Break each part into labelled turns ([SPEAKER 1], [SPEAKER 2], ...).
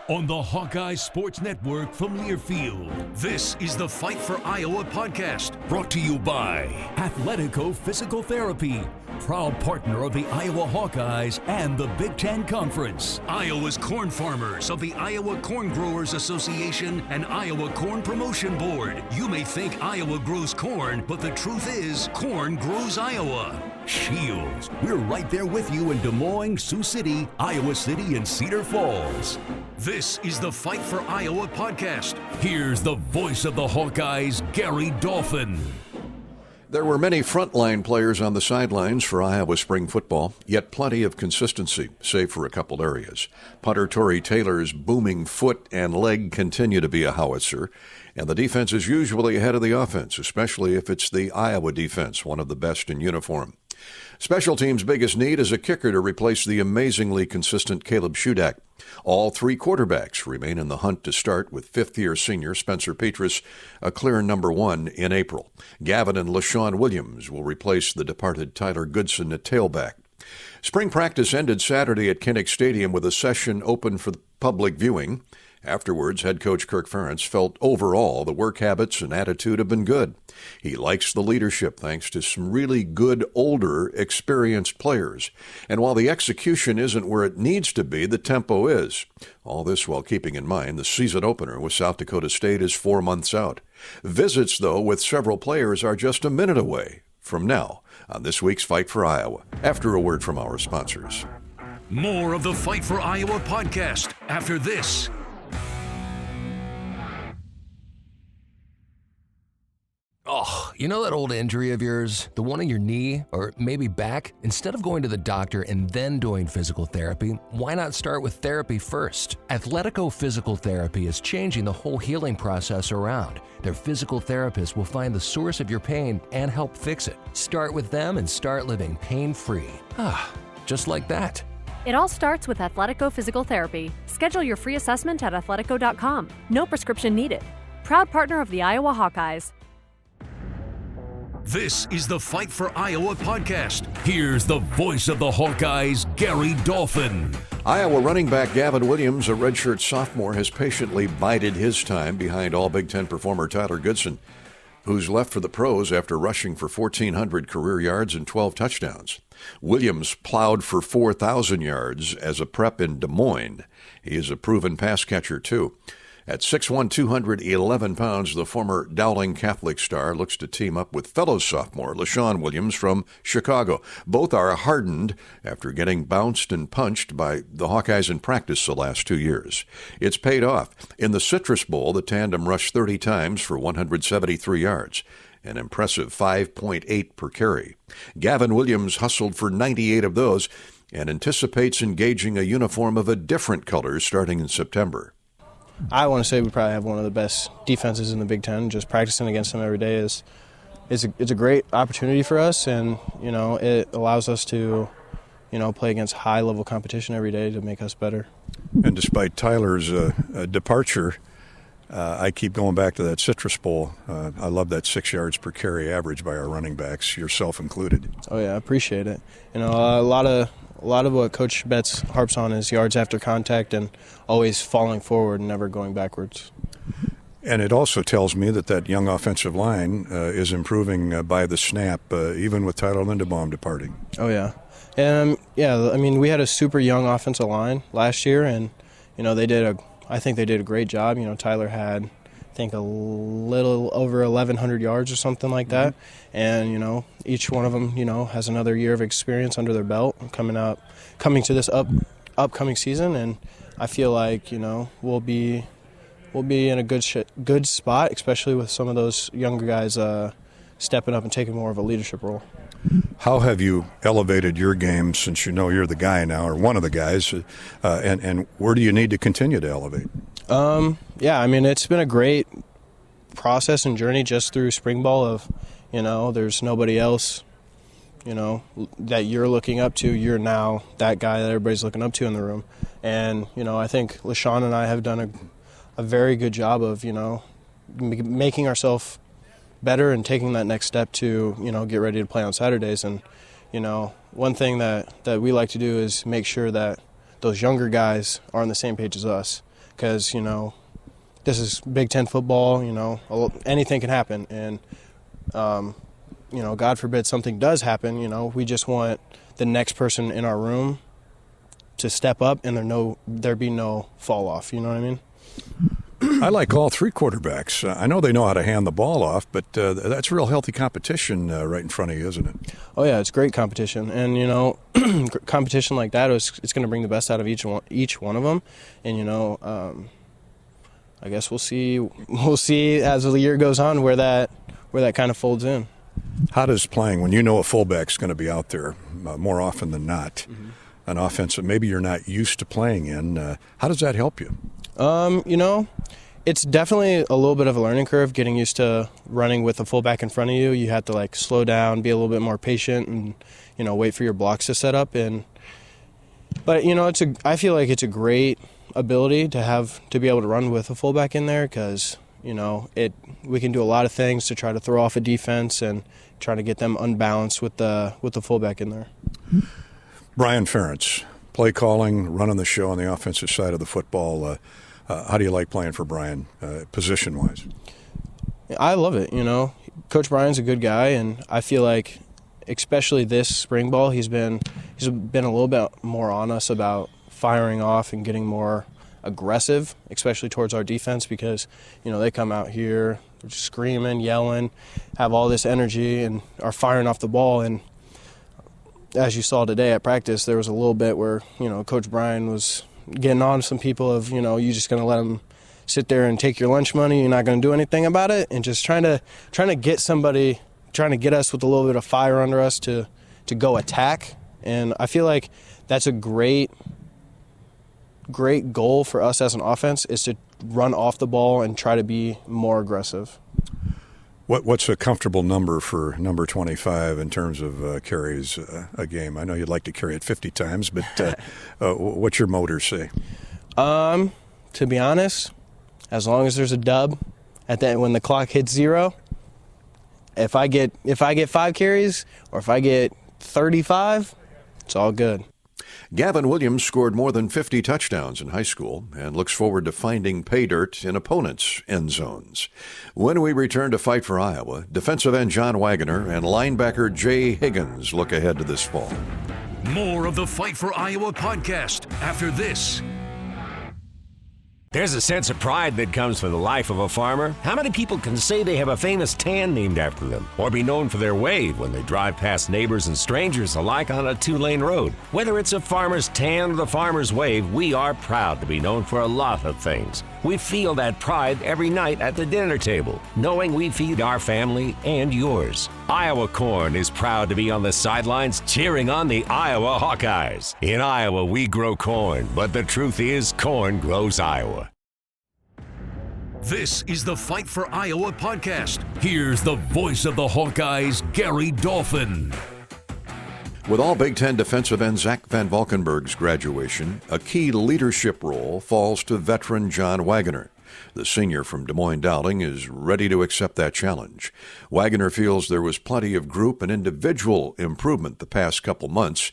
[SPEAKER 1] On the Hawkeyes Sports Network from Learfield, this is the Fight for Iowa podcast, brought to you by Athletico Physical Therapy, proud partner of the Iowa Hawkeyes and the Big Ten Conference. Iowa's corn farmers of the Iowa Corn Growers Association and Iowa Corn Promotion Board. You may think Iowa grows corn, but the truth is, corn grows Iowa. Shields, we're right there with you in Des Moines, Sioux City, Iowa City, and Cedar Falls. This is the Fight for Iowa podcast. Here's the voice of the Hawkeyes, Gary Dolphin.
[SPEAKER 2] There were many frontline players on the sidelines for Iowa spring football, yet plenty of consistency, save for a couple areas. Punter Tory Taylor's booming foot and leg continue to be a howitzer, and the defense is usually ahead of the offense, especially if it's the Iowa defense, one of the best in uniform. Special teams' biggest need is a kicker to replace the amazingly consistent Caleb Shudak. All three quarterbacks remain in the hunt to start, with fifth-year senior Spencer Petras a clear number one in April. Gavin and LaShawn Williams will replace the departed Tyler Goodson at tailback. Spring practice ended Saturday at Kinnick Stadium with a session open for public viewing. Afterwards, head coach Kirk Ferentz felt overall the work habits and attitude have been good. He likes the leadership thanks to some really good, older, experienced players. And while the execution isn't where it needs to be, the tempo is. All this while keeping in mind the season opener with South Dakota State is 4 months out. Visits, though, with several players are just a minute away from now on this week's Fight for Iowa, after a word from our sponsors.
[SPEAKER 1] More of the Fight for Iowa podcast after this.
[SPEAKER 3] Oh, you know that old injury of yours, the one in your knee or maybe back? Instead of going to the doctor and then doing physical therapy, why not start with therapy first? Athletico Physical Therapy is changing the whole healing process around. Their physical therapists will find the source of your pain and help fix it. Start with them and start living pain-free. Just like that.
[SPEAKER 4] It all starts with Athletico Physical Therapy. Schedule your free assessment at athletico.com. No prescription needed. Proud partner of the Iowa Hawkeyes.
[SPEAKER 1] This is the Fight for Iowa podcast. Here's the voice of the Hawkeyes, Gary Dolphin.
[SPEAKER 2] Iowa running back Gavin Williams, a redshirt sophomore, has patiently bided his time behind all Big Ten performer Tyler Goodson, who's left for the pros after rushing for 1,400 career yards and 12 touchdowns. Williams plowed for 4,000 yards as a prep in Des Moines. He is a proven pass catcher, too. At 6'1", 211 pounds, the former Dowling Catholic star looks to team up with fellow sophomore LaShawn Williams from Chicago. Both are hardened after getting bounced and punched by the Hawkeyes in practice the last 2 years. It's paid off. In the Citrus Bowl, the tandem rushed 30 times for 173 yards, an impressive 5.8 per carry. Gavin Williams hustled for 98 of those and anticipates engaging a uniform of a different color starting in September.
[SPEAKER 5] I want to say we probably have one of the best defenses in the Big Ten. Just practicing against them every day is a great opportunity for us, and it allows us to play against high-level competition every day to make us better.
[SPEAKER 6] And despite Tyler's departure, I keep going back to that Citrus Bowl. I love that 6 yards per carry average by our running backs, yourself included.
[SPEAKER 5] Oh yeah, I appreciate it. A lot of what Coach Betts harps on is yards after contact and always falling forward and never going backwards.
[SPEAKER 6] And it also tells me that young offensive line is improving by the snap, even with Tyler Linderbaum departing.
[SPEAKER 5] Oh yeah, and we had a super young offensive line last year, and I think they did a great job. Tyler had, I think, a little over 1,100 yards or something like that. And, each one of them, has another year of experience under their belt coming to this upcoming season. And I feel like, we'll be in a good spot, especially with some of those younger guys stepping up and taking more of a leadership role.
[SPEAKER 6] How have you elevated your game since you're the guy now, or one of the guys, and where do you need to continue to elevate?
[SPEAKER 5] It's been a great process and journey just through spring ball of, there's nobody else, that you're looking up to. You're now that guy that everybody's looking up to in the room. And, I think LaShawn and I have done a very good job of, making ourselves better and taking that next step to, get ready to play on Saturdays. And, one thing that we like to do is make sure that those younger guys are on the same page as us. because, this is Big Ten football, anything can happen. And, God forbid something does happen, we just want the next person in our room to step up and there be no fall off, you know what I mean?
[SPEAKER 6] I like all three quarterbacks. I know they know how to hand the ball off, but that's real healthy competition right in front of you, isn't it?
[SPEAKER 5] Oh, yeah, it's great competition. And, competition like that, it's going to bring the best out of each one of them. And, I guess we'll see as the year goes on where that kind of folds in.
[SPEAKER 6] How does playing, when you know a fullback's going to be out there more often than not, an offense that maybe you're not used to playing in, how does that help you?
[SPEAKER 5] It's definitely a little bit of a learning curve getting used to running with a fullback in front of you. You have to slow down, be a little bit more patient, and wait for your blocks to set up. But I feel like it's a great ability to be able to run with a fullback in there because we can do a lot of things to try to throw off a defense and try to get them unbalanced with the fullback in there.
[SPEAKER 6] Brian Ferentz, play calling, running the show on the offensive side of the football. How do you like playing for Brian, position-wise?
[SPEAKER 5] I love it. Coach Brian's a good guy, and I feel like, especially this spring ball, he's been a little bit more on us about firing off and getting more aggressive, especially towards our defense, because they come out here screaming, yelling, have all this energy, and are firing off the ball. And as you saw today at practice, there was a little bit where Coach Brian was getting on to some people of, you just going to let them sit there and take your lunch money, you're not going to do anything about it, and just trying to get us with a little bit of fire under us to go attack. And I feel like that's a great goal for us as an offense, is to run off the ball and try to be more aggressive.
[SPEAKER 6] What's a comfortable number for number 25 in terms of carries a game? I know you'd like to carry it 50 times, but what's your motor say?
[SPEAKER 5] To be honest, as long as there's a dub when the clock hits 0, if I get 5 carries or if I get 35, it's all good.
[SPEAKER 2] Gavin Williams scored more than 50 touchdowns in high school and looks forward to finding pay dirt in opponents' end zones. When we return to Fight for Iowa, defensive end John Wagner and linebacker Jay Higgins look ahead to this fall.
[SPEAKER 1] More of the Fight for Iowa podcast after this.
[SPEAKER 7] There's a sense of pride that comes from the life of a farmer. How many people can say they have a famous tan named after them, or be known for their wave when they drive past neighbors and strangers alike on a 2-lane road? Whether it's a farmer's tan or the farmer's wave, we are proud to be known for a lot of things. We feel that pride every night at the dinner table, knowing we feed our family and yours. Iowa Corn is proud to be on the sidelines cheering on the Iowa Hawkeyes. In Iowa, we grow corn, but the truth is, corn grows Iowa.
[SPEAKER 1] This is the Fight for Iowa podcast. Here's the voice of the Hawkeyes, Gary Dolphin.
[SPEAKER 2] With all Big Ten defensive end Zach Van Valkenburg's graduation, a key leadership role falls to veteran John Wagner. The senior from Des Moines Dowling is ready to accept that challenge. Wagner feels there was plenty of group and individual improvement the past couple months.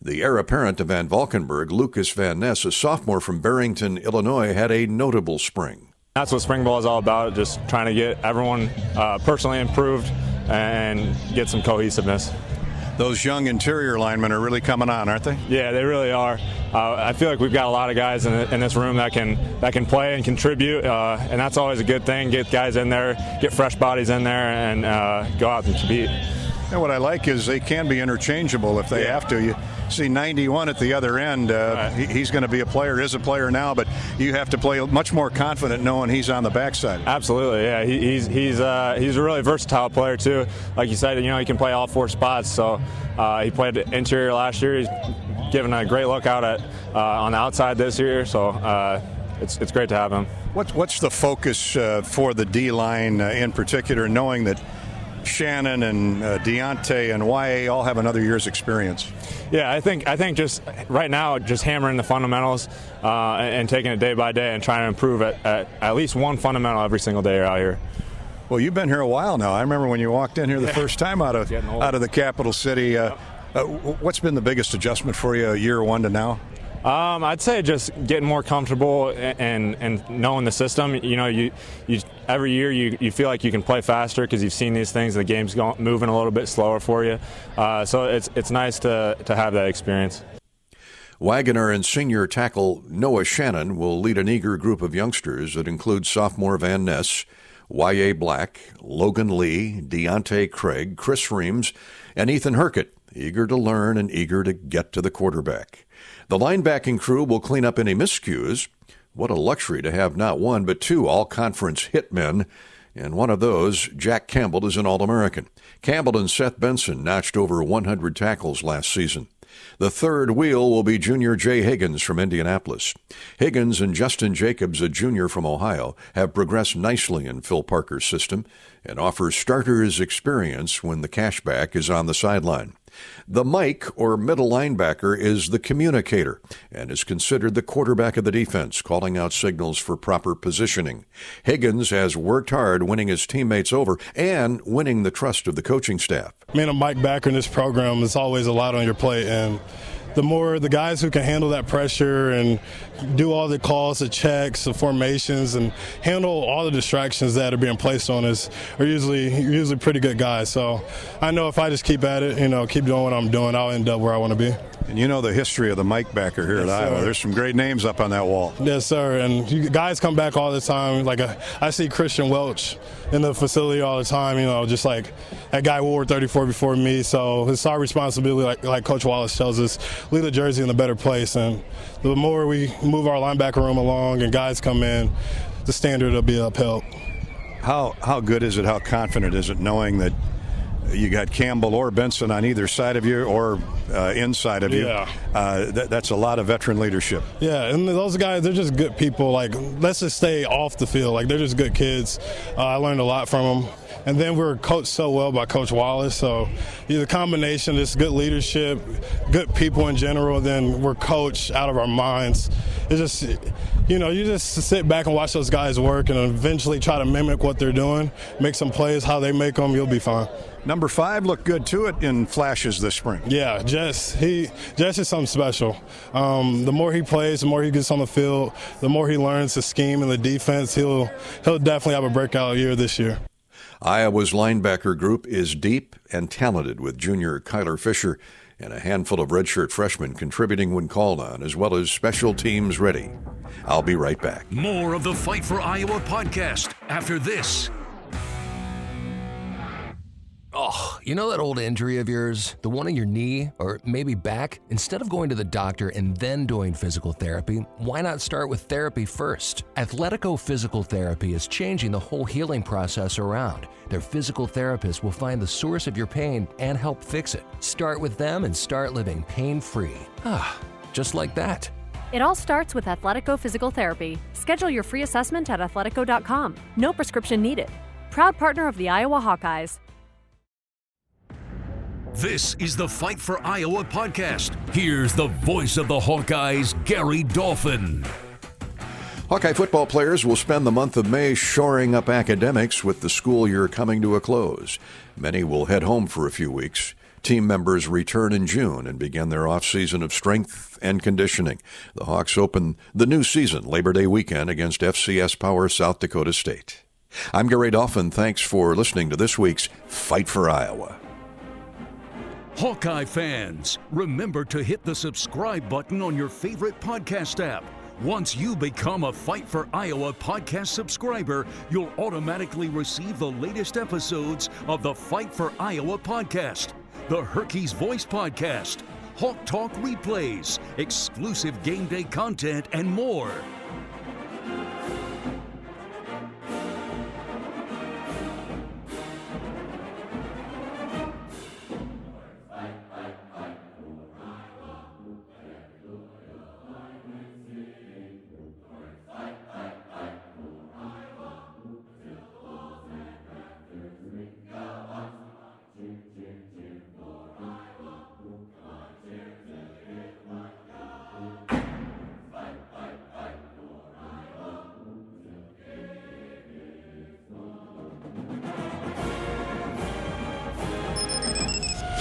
[SPEAKER 2] The heir apparent to Van Valkenburg, Lucas Van Ness, a sophomore from Barrington, Illinois, had a notable spring.
[SPEAKER 8] That's what spring ball is all about, just trying to get everyone personally improved and get some cohesiveness.
[SPEAKER 6] Those young interior linemen are really coming on, aren't they?
[SPEAKER 8] Yeah, they really are. I feel like we've got a lot of guys in this room that can play and contribute, and that's always a good thing. Get guys in there, get fresh bodies in there, and go out and compete.
[SPEAKER 6] And what I like is they can be interchangeable if they have to. You see 91 at the other end.
[SPEAKER 8] Right.
[SPEAKER 6] He's going to be is a player now, but you have to play much more confident knowing he's on the backside.
[SPEAKER 8] Absolutely, yeah. He's a really versatile player too. Like you said, he can play all 4 spots. So he played interior last year. He's given a great look out at on the outside this year. So it's great to have him.
[SPEAKER 6] What's the focus for the D-line in particular, knowing that Shannon and Deontay and YA all have another year's experience?
[SPEAKER 8] Yeah, I think just right now, just hammering the fundamentals and taking it day by day and trying to improve at least one fundamental every single day out here.
[SPEAKER 6] Well, you've been here a while now. I remember when you walked in here the first time out of the capital city. What's been the biggest adjustment for you, year one to now?
[SPEAKER 8] I'd say just getting more comfortable and knowing the system. You know, you every year you feel like you can play faster because you've seen these things. The game's moving a little bit slower for you, so it's nice to have that experience.
[SPEAKER 2] Wagoner and senior tackle Noah Shannon will lead an eager group of youngsters that includes sophomore Van Ness, Y.A. Black, Logan Lee, Deontay Craig, Chris Reams, and Ethan Herkett, eager to learn and eager to get to the quarterback. The linebacking crew will clean up any miscues. What a luxury to have not one but two all-conference hitmen, and one of those, Jack Campbell, is an All-American. Campbell and Seth Benson notched over 100 tackles last season. The third wheel will be junior Jay Higgins from Indianapolis. Higgins and Justin Jacobs, a junior from Ohio, have progressed nicely in Phil Parker's system and offer starters experience when the cashback is on the sideline. The Mike, or middle linebacker, is the communicator and is considered the quarterback of the defense, calling out signals for proper positioning. Higgins has worked hard winning his teammates over and winning the trust of the coaching staff.
[SPEAKER 9] Being a Mike backer in this program is always a lot on your plate, and the more the guys who can handle that pressure and do all the calls, the checks, the formations, and handle all the distractions that are being placed on us are usually pretty good guys. So I know if I just keep at it, keep doing what I'm doing, I'll end up where I want to be.
[SPEAKER 6] And you know the history of the Mike backer here at Iowa. There's some great names up on that wall.
[SPEAKER 9] Yes, sir. And you guys come back all the time. Like I see Christian Welch in the facility all the time, just like that guy wore 34 before me. So it's our responsibility, like Coach Wallace tells us, leave the jersey in a better place. And the more we move our linebacker room along and guys come in, the standard will be upheld.
[SPEAKER 6] How good is it, how confident is it knowing that you got Campbell or Benson on either side of you or inside of you?
[SPEAKER 9] Yeah.
[SPEAKER 6] That's a lot of veteran leadership.
[SPEAKER 9] Yeah, and those guys, they're just good people. Like, let's just stay off the field. Like, they're just good kids. I learned a lot from them. And then we're coached so well by Coach Wallace. So the combination of this good leadership, good people in general, then we're coached out of our minds. It's just, you just sit back and watch those guys work and eventually try to mimic what they're doing, make some plays, how they make them, you'll be fine.
[SPEAKER 6] Number 5 looked good to it in flashes this spring.
[SPEAKER 9] Yeah, Jess is something special. The more he plays, the more he gets on the field, the more he learns the scheme and the defense, he'll definitely have a breakout year this year.
[SPEAKER 2] Iowa's linebacker group is deep and talented, with junior Kyler Fisher and a handful of redshirt freshmen contributing when called on, as well as special teams ready. I'll be right back.
[SPEAKER 1] More of the Fight for Iowa podcast after this.
[SPEAKER 3] Oh, you know that old injury of yours, the one in your knee or maybe back? Instead of going to the doctor and then doing physical therapy, why not start with therapy first? Athletico Physical Therapy is changing the whole healing process around. Their physical therapists will find the source of your pain and help fix it. Start with them and start living pain-free. Just like that.
[SPEAKER 4] It all starts with Athletico Physical Therapy. Schedule your free assessment at athletico.com. No prescription needed. Proud partner of the Iowa Hawkeyes.
[SPEAKER 1] This is the Fight for Iowa podcast. Here's the voice of the Hawkeyes, Gary Dolphin.
[SPEAKER 2] Hawkeye football players will spend the month of May shoring up academics with the school year coming to a close. Many will head home for a few weeks. Team members return in June and begin their off-season of strength and conditioning. The Hawks open the new season Labor Day weekend against FCS power South Dakota State. I'm Gary Dolphin. Thanks for listening to this week's Fight for Iowa.
[SPEAKER 1] Hawkeye fans, remember to hit the subscribe button on your favorite podcast app. Once you become a Fight for Iowa podcast subscriber, you'll automatically receive the latest episodes of the Fight for Iowa podcast, the Hawkeyes Voice podcast, Hawk Talk replays, exclusive game day content, and more.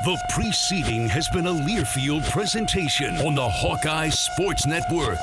[SPEAKER 1] The preceding has been a Learfield presentation on the Hawkeye Sports Network.